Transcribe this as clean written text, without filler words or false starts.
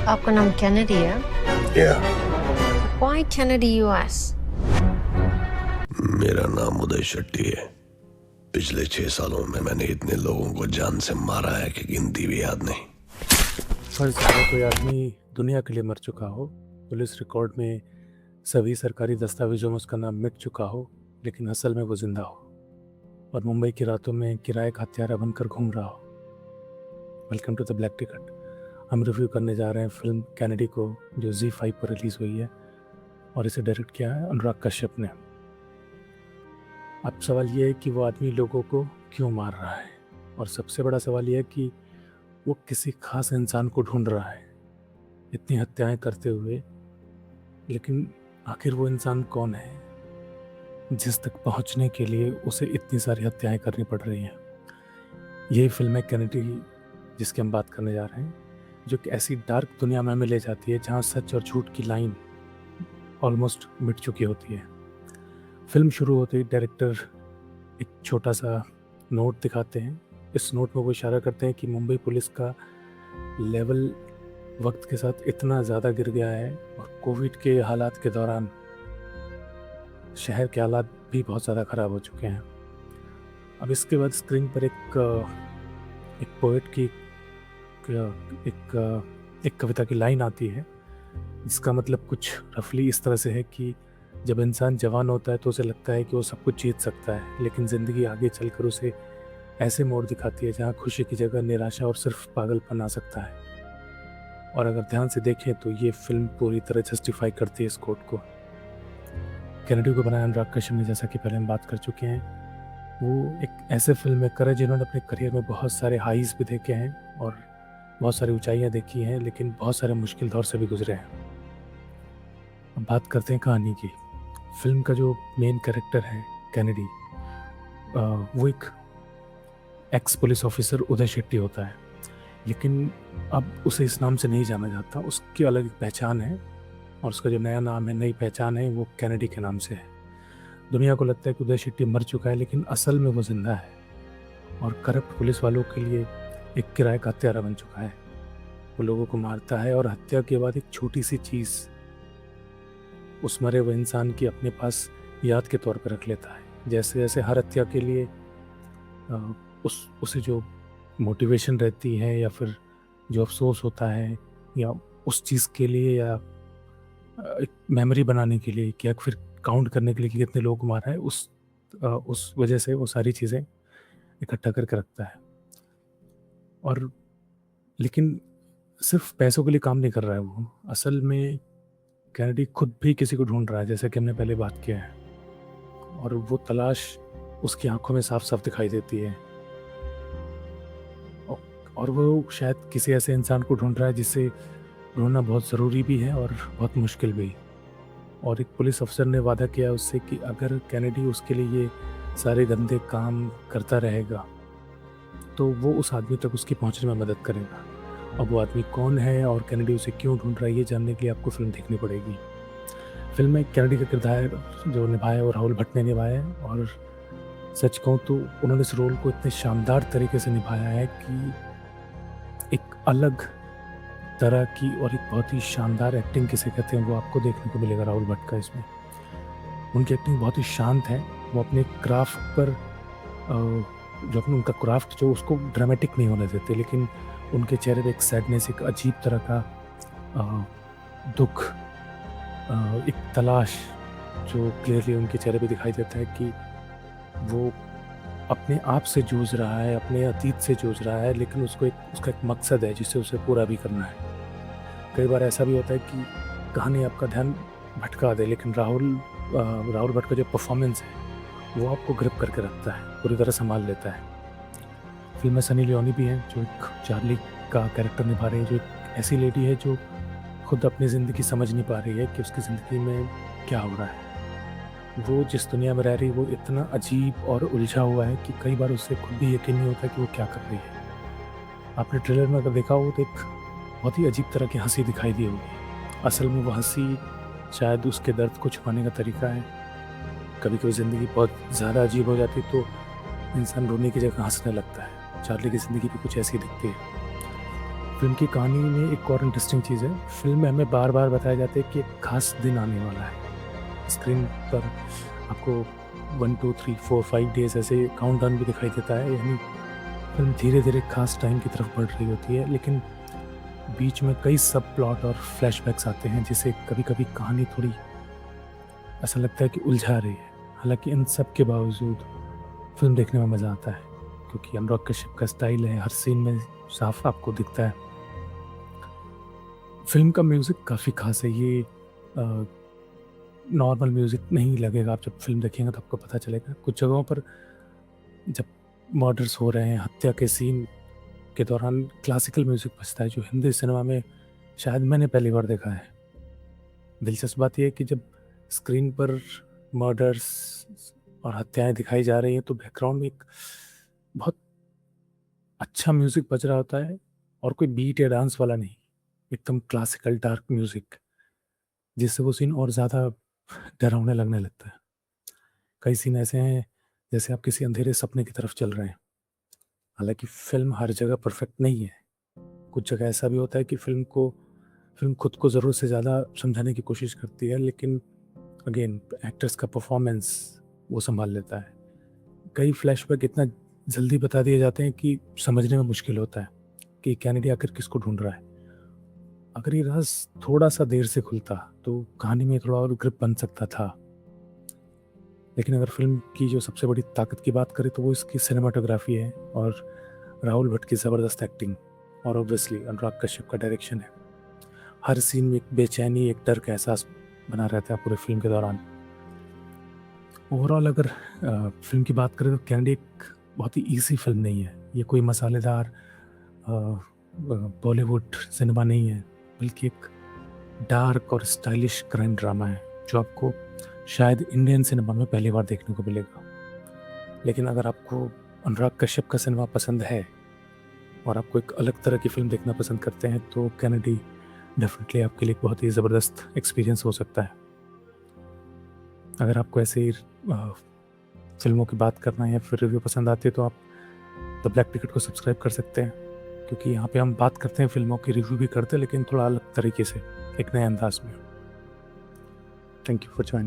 आपका नाम कैनेडी है? Yeah. Why Kennedy US? मेरा नाम उदय शेट्टी है। पिछले 6 सालों में मैंने इतने लोगों को जान से मारा है कि गिनती भी याद नहीं। फर्ज करो कोई आदमी दुनिया के लिए मर चुका हो, पुलिस रिकॉर्ड में सभी सरकारी दस्तावेजों में उसका नाम मिट चुका हो, लेकिन असल में वो जिंदा हो और मुंबई की रातों में किराए का हत्यारा बनकर घूम रहा हो। Welcome to the black ticket. हम रिव्यू करने जा रहे हैं फिल्म कैनेडी को, जो ZEE5 पर रिलीज़ हुई है और इसे डायरेक्ट किया है अनुराग कश्यप ने। अब सवाल ये है कि वो आदमी लोगों को क्यों मार रहा है, और सबसे बड़ा सवाल ये है कि वो किसी खास इंसान को ढूंढ रहा है इतनी हत्याएं करते हुए, लेकिन आखिर वो इंसान कौन है जिस तक पहुंचने के लिए उसे इतनी सारी हत्याएं करनी पड़ रही हैं। यही फिल्म है कैनेडी जिसकी हम बात करने जा रहे हैं, जो कि ऐसी डार्क दुनिया में हमें ले जाती है जहां सच और झूठ की लाइन ऑलमोस्ट मिट चुकी होती है। फिल्म शुरू होते ही डायरेक्टर एक छोटा सा नोट दिखाते हैं। इस नोट में वो इशारा करते हैं कि मुंबई पुलिस का लेवल वक्त के साथ इतना ज़्यादा गिर गया है और कोविड के हालात के दौरान शहर के हालात भी बहुत ज़्यादा ख़राब हो चुके हैं। अब इसके बाद स्क्रीन पर एक पोएट की एक कविता की लाइन आती है, जिसका मतलब कुछ रफली इस तरह से है कि जब इंसान जवान होता है तो उसे लगता है कि वो सब कुछ जीत सकता है, लेकिन ज़िंदगी आगे चलकर उसे ऐसे मोड़ दिखाती है जहाँ खुशी की जगह निराशा और सिर्फ पागलपन आ सकता है। और अगर ध्यान से देखें तो ये फिल्म पूरी तरह जस्टिफाई करती है इस कोट को। कैनेडी को बनाया अनुराग कश्यप ने, जैसा कि पहले हम बात कर चुके हैं। वो एक ऐसे फिल्म मेकर है जिन्होंने अपने करियर में बहुत सारे हाईज भी देखे हैं और बहुत सारी ऊंचाइयां देखी हैं, लेकिन बहुत सारे मुश्किल दौर से भी गुजरे हैं। अब बात करते हैं कहानी की। फिल्म का जो मेन कैरेक्टर है कैनेडी, वो एक एक्स पुलिस ऑफिसर उदय शेट्टी होता है, लेकिन अब उसे इस नाम से नहीं जाना जाता। उसकी अलग एक पहचान है और उसका जो नया नाम है, नई पहचान है, वो कैनेडी के नाम से है। दुनिया को लगता है कि उदय शेट्टी मर चुका है, लेकिन असल में वो जिंदा है और करप्ट पुलिस वालों के लिए एक किराए का हत्यारा बन चुका है। वो लोगों को मारता है और हत्या के बाद एक छोटी सी चीज़ उस मरे हुए इंसान की अपने पास याद के तौर पर रख लेता है। जैसे जैसे हर हत्या के लिए उसे जो मोटिवेशन रहती है या फिर जो अफसोस होता है या उस चीज़ के लिए या एक मेमोरी बनाने के लिए कि फिर काउंट करने के लिए कि कितने लोगों को मारा है, उस वजह से वो सारी चीज़ें इकट्ठा करके रखता है। और लेकिन सिर्फ पैसों के लिए काम नहीं कर रहा है वो। असल में कैनेडी खुद भी किसी को ढूंढ रहा है, जैसे कि हमने पहले बात किया है, और वो तलाश उसकी आंखों में साफ साफ दिखाई देती है। और वो शायद किसी ऐसे इंसान को ढूंढ रहा है जिसे ढूंढना बहुत ज़रूरी भी है और बहुत मुश्किल भी। और एक पुलिस अफसर ने वादा किया उससे कि अगर कैनेडी उसके लिए ये सारे गंदे काम करता रहेगा तो वो उस आदमी तक उसकी पहुंचने में मदद करेगा। अब वो आदमी कौन है और कैनेडी उसे क्यों ढूंढ रहा है, ये जानने के लिए आपको फिल्म देखनी पड़ेगी। फिल्म में कैनेडी का किरदार जो निभाया है वो राहुल भट्ट ने निभाया है, और सच कहूँ तो उन्होंने इस रोल को इतने शानदार तरीके से निभाया है कि एक अलग तरह की और एक बहुत ही शानदार एक्टिंग किसे कहते हैं वो आपको देखने को मिलेगा राहुल भट्ट का इसमें। उनकी एक्टिंग बहुत ही शांत है। वो अपने क्राफ्ट पर जो अपना उनका क्राफ्ट जो उसको ड्रामेटिक नहीं होने देते, लेकिन उनके चेहरे पे एक सैडनेस, एक अजीब तरह का दुख, एक तलाश जो क्लियरली उनके चेहरे पे दिखाई देता है कि वो अपने आप से जूझ रहा है, अपने अतीत से जूझ रहा है, लेकिन उसका एक मकसद है जिसे उसे पूरा भी करना है। कई बार ऐसा भी होता है कि कहानी आपका ध्यान भटका दे, लेकिन राहुल भट्ट का जो परफॉर्मेंस है वो आपको ग्रिप करके रखता है, पूरी तरह संभाल लेता है। फिल्म में सनी लियोनी भी हैं जो एक चार्ली का कैरेक्टर निभा रही है, जो एक ऐसी लेडी है जो खुद अपनी ज़िंदगी समझ नहीं पा रही है कि उसकी ज़िंदगी में क्या हो रहा है। वो जिस दुनिया में रह रही है वो इतना अजीब और उलझा हुआ है कि कई बार उससे खुद भी यकीन नहीं होता कि वो क्या कर रही है। आपने ट्रेलर में अगर देखा हो तो एक बहुत ही अजीब तरह की हंसी दिखाई दी होगी। असल में वो हंसी शायद उसके दर्द को छुपाने का तरीका है। कभी कभी ज़िंदगी बहुत ज़्यादा अजीब हो जाती है तो इंसान रोने की जगह हंसने लगता है। चार्ली की ज़िंदगी भी कुछ ऐसी दिखती है। फ़िल्म की कहानी में एक और इंटरेस्टिंग चीज़ है, फ़िल्म में हमें बार-बार बताया जाता है कि एक ख़ास दिन आने वाला है। स्क्रीन पर आपको 1, 2, 3, 4, 5 डेज़ ऐसे काउंटडाउन भी दिखाई देता है, यानी फ़िल्म धीरे-धीरे ख़ास टाइम की तरफ बढ़ रही होती है, लेकिन बीच में कई सब प्लॉट और फ्लैशबैक्स आते हैं, जिससे कभी-कभी कहानी थोड़ी ऐसा लगता है कि उलझा रही है। हालाँकि इन सब के बावजूद फ़िल्म देखने में मज़ा आता है, क्योंकि अनुराग कश्यप का स्टाइल है, हर सीन में साफ आपको दिखता है। फ़िल्म का म्यूज़िक काफ़ी ख़ास है, ये नॉर्मल म्यूज़िक नहीं लगेगा, आप जब फ़िल्म देखेंगे तो आपको पता चलेगा। कुछ जगहों पर जब मर्डर्स हो रहे हैं, हत्या के सीन के दौरान क्लासिकल म्यूज़िक बजता है, जो हिंदी सिनेमा में शायद मैंने पहली बार देखा है। दिलचस्प बात ये है कि जब स्क्रीन पर मर्डर्स और हत्याएँ दिखाई जा रही हैं, तो बैकग्राउंड में एक बहुत अच्छा म्यूज़िक बज रहा होता है, और कोई बीट या डांस वाला नहीं, एकदम क्लासिकल डार्क म्यूज़िक, जिससे वो सीन और ज़्यादा डरावना लगने लगता है। कई सीन ऐसे हैं जैसे आप किसी अंधेरे सपने की तरफ चल रहे हैं। हालाँकि फ़िल्म हर जगह परफेक्ट नहीं है। कुछ जगह ऐसा भी होता है कि फ़िल्म खुद को ज़रूरत से ज़्यादा समझाने की कोशिश करती है, लेकिन अगेन एक्टर्स का परफॉर्मेंस वो सँभाल लेता है। कई फ्लैशबैक इतना जल्दी बता दिए जाते हैं कि समझने में मुश्किल होता है कि कैनेडी आखिर किसको ढूँढ रहा है। अगर ये राज़ थोड़ा-सा देर से खुलता, तो कहानी में थोड़ा और ग्रिप बन सकता था। लेकिन अगर फ़िल्म की जो सबसे बड़ी ताकत की बात करें, तो वो इसकी सिनेमाटोग्राफ़ी है, और राहुल भट्ट की ज़बरदस्त एक्टिंग, और ऑब्वियसली अनुराग कश्यप का डायरेक्शन है। हर सीन में एक बेचैनी, एक डर का एहसास बना रहता है पूरे फ़िल्म के दौरान। ओवरऑल अगर फ़िल्म की बात करें, तो कैनेडी एक बहुत ही ईज़ी फ़िल्म नहीं है। ये कोई मसालेदार बॉलीवुड सिनेमा नहीं है, बल्कि एक डार्क और स्टाइलिश क्राइम ड्रामा है, जो आपको शायद इंडियन सिनेमा में पहली बार देखने को मिलेगा। लेकिन अगर आपको अनुराग कश्यप का सिनेमा पसंद है, और आपको एक अलग तरह की फ़िल्म देखना पसंद करते हैं, तो कैनेडी डेफ़िनेटली आपके लिए एक बहुत ही ज़बरदस्त एक्सपीरियंस हो सकता है। अगर आपको ऐसे ही फ़िल्मों की बात करना है या फिर रिव्यू पसंद आती है, तो आप द ब्लैक टिकट को सब्सक्राइब कर सकते हैं, क्योंकि यहाँ पे हम बात करते हैं फ़िल्मों की, रिव्यू भी करते हैं, लेकिन थोड़ा अलग तरीके से, एक नए अंदाज़ में। Thank you for joining.